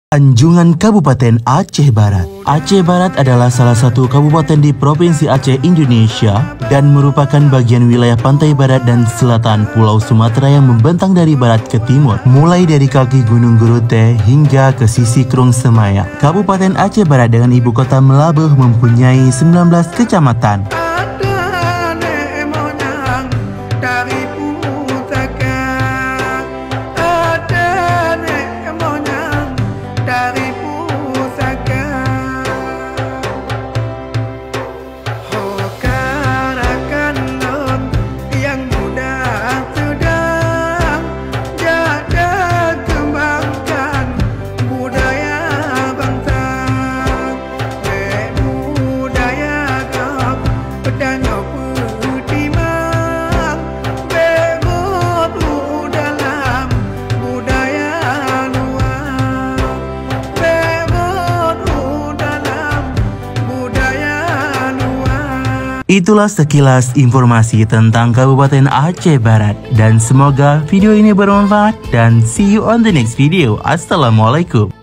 Anjungan Kabupaten Aceh Barat. Aceh Barat adalah salah satu kabupaten di Provinsi Aceh, Indonesia dan merupakan bagian wilayah pantai barat dan selatan Pulau Sumatera yang membentang dari barat ke timur, mulai dari kaki Gunung Gurute hingga ke sisi Krung Semaya. Kabupaten Aceh Barat dengan ibu kota Meulaboh mempunyai 19 kecamatan. Itulah sekilas informasi tentang Kabupaten Aceh Barat, dan semoga video ini bermanfaat dan see you on the next video. Assalamualaikum.